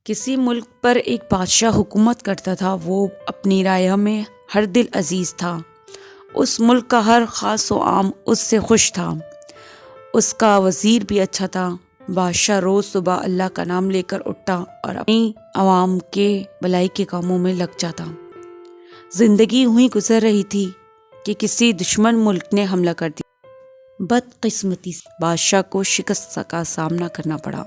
کسی ملک پر ایک بادشاہ حکومت کرتا تھا۔ وہ اپنی رعایا میں ہر دل عزیز تھا۔ اس ملک کا ہر خاص و عام اس سے خوش تھا۔ اس کا وزیر بھی اچھا تھا۔ بادشاہ روز صبح اللہ کا نام لے کر اٹھتا اور اپنی عوام کے بھلائی کے کاموں میں لگ جاتا۔ زندگی یوں ہی گزر رہی تھی کہ کسی دشمن ملک نے حملہ کر دیا۔ بدقسمتی سے بادشاہ کو شکست کا سامنا کرنا پڑا۔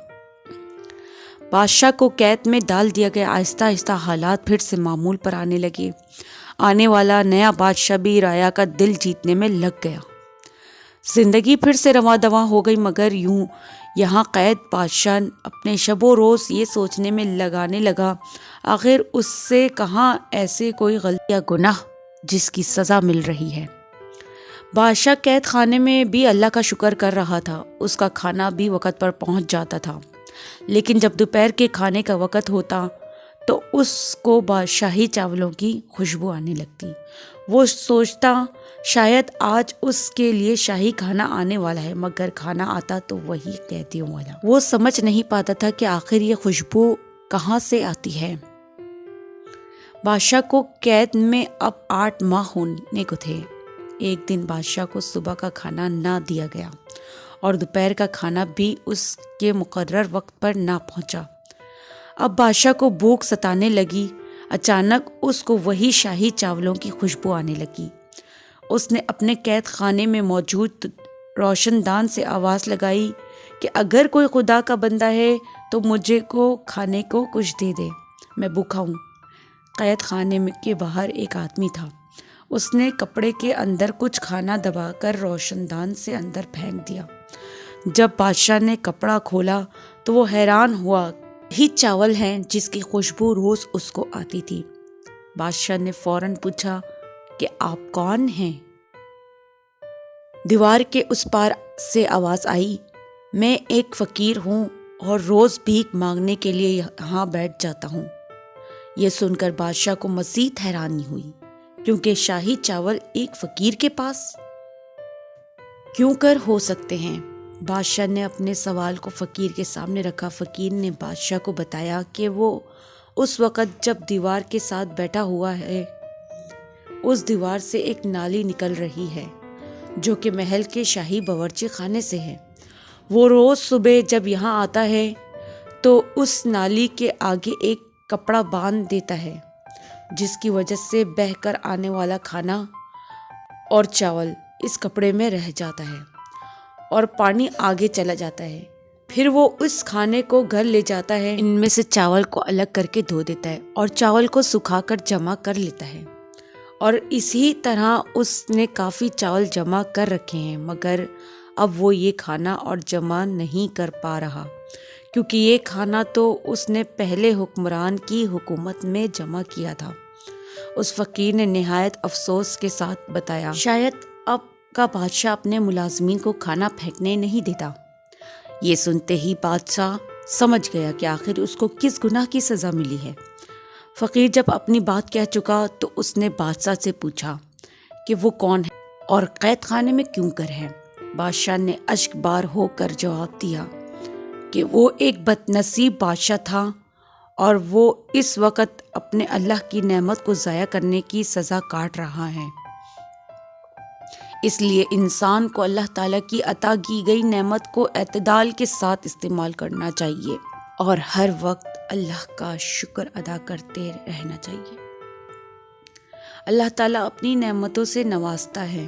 بادشاہ کو قید میں ڈال دیا گیا۔ آہستہ آہستہ حالات پھر سے معمول پر آنے لگے۔ آنے والا نیا بادشاہ بھی رعایا کا دل جیتنے میں لگ گیا۔ زندگی پھر سے رواں دواں ہو گئی، مگر یہاں قید بادشاہ اپنے شب و روز یہ سوچنے میں لگانے لگا، آخر اس سے کہاں ایسے کوئی غلطی یا گناہ جس کی سزا مل رہی ہے۔ بادشاہ قید خانے میں بھی اللہ کا شکر کر رہا تھا۔ اس کا کھانا بھی وقت پر پہنچ جاتا تھا، لیکن جب دوپہر کے کھانے کا وقت ہوتا تو اس کو شاہی چاولوں کی خوشبو آنے لگتی۔ وہ سوچتا شاید آج اس کے لیے شاہی کھانا آنے والا ہے، مگر کھانا آتا تو وہی قیدیوں والا۔ وہ سمجھ نہیں پاتا تھا کہ آخر یہ خوشبو کہاں سے آتی ہے۔ بادشاہ کو قید میں اب 8 ماہ ہونے کو تھے۔ ایک دن بادشاہ کو صبح کا کھانا نہ دیا گیا اور دوپہر کا کھانا بھی اس کے مقرر وقت پر نہ پہنچا۔ اب بادشاہ کو بھوک ستانے لگی۔ اچانک اس کو وہی شاہی چاولوں کی خوشبو آنے لگی۔ اس نے اپنے قید خانے میں موجود روشن دان سے آواز لگائی کہ اگر کوئی خدا کا بندہ ہے تو مجھے کو کھانے کو کچھ دے دے، میں بھوکا ہوں۔ قید خانے کے باہر ایک آدمی تھا۔ اس نے کپڑے کے اندر کچھ کھانا دبا کر روشن دان سے اندر پھینک دیا۔ جب بادشاہ نے کپڑا کھولا تو وہ حیران ہوا، یہی چاول ہیں جس کی خوشبو روز اس کو آتی تھی۔ بادشاہ نے فوراً پوچھا کہ آپ کون ہیں؟ دیوار کے اس پار سے آواز آئی، میں ایک فقیر ہوں اور روز بھیک مانگنے کے لیے یہاں بیٹھ جاتا ہوں۔ یہ سن کر بادشاہ کو مزید حیرانی ہوئی، کیونکہ شاہی چاول ایک فقیر کے پاس کیوں کر ہو سکتے ہیں؟ بادشاہ نے اپنے سوال کو فقیر کے سامنے رکھا۔ فقیر نے بادشاہ کو بتایا کہ وہ اس وقت جب دیوار کے ساتھ بیٹھا ہوا ہے، اس دیوار سے ایک نالی نکل رہی ہے جو کہ محل کے شاہی باورچی خانے سے ہے۔ وہ روز صبح جب یہاں آتا ہے تو اس نالی کے آگے ایک کپڑا باندھ دیتا ہے، جس کی وجہ سے بہہ کر آنے والا کھانا اور چاول اس کپڑے میں رہ جاتا ہے اور پانی آگے چلا جاتا ہے۔ پھر وہ اس کھانے کو گھر لے جاتا ہے، ان میں سے چاول کو الگ کر کے دھو دیتا ہے اور چاول کو سکھا کر جمع کر لیتا ہے، اور اسی طرح اس نے کافی چاول جمع کر رکھے ہیں، مگر اب وہ یہ کھانا اور جمع نہیں کر پا رہا، کیونکہ یہ کھانا تو اس نے پہلے حکمران کی حکومت میں جمع کیا تھا۔ اس فقیر نے نہایت افسوس کے ساتھ بتایا، شاید اب کا بادشاہ اپنے ملازمین کو کھانا پھینکنے نہیں دیتا۔ یہ سنتے ہی بادشاہ سمجھ گیا کہ آخر اس کو کس گناہ کی سزا ملی ہے۔ فقیر جب اپنی بات کہہ چکا تو اس نے بادشاہ سے پوچھا کہ وہ کون ہے اور قید خانے میں کیوں کر ہے؟ بادشاہ نے اشک بار ہو کر جواب دیا کہ وہ ایک بد نصیب بادشاہ تھا اور وہ اس وقت اپنے اللہ کی نعمت کو ضائع کرنے کی سزا کاٹ رہا ہے۔ اس لیے انسان کو اللہ تعالیٰ کی عطا کی گئی نعمت کو اعتدال کے ساتھ استعمال کرنا چاہیے اور ہر وقت اللہ کا شکر ادا کرتے رہنا چاہیے۔ اللہ تعالیٰ اپنی نعمتوں سے نوازتا ہے۔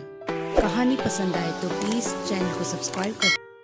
کہانی پسند آئے تو پلیز چینل کو سبسکرائب کر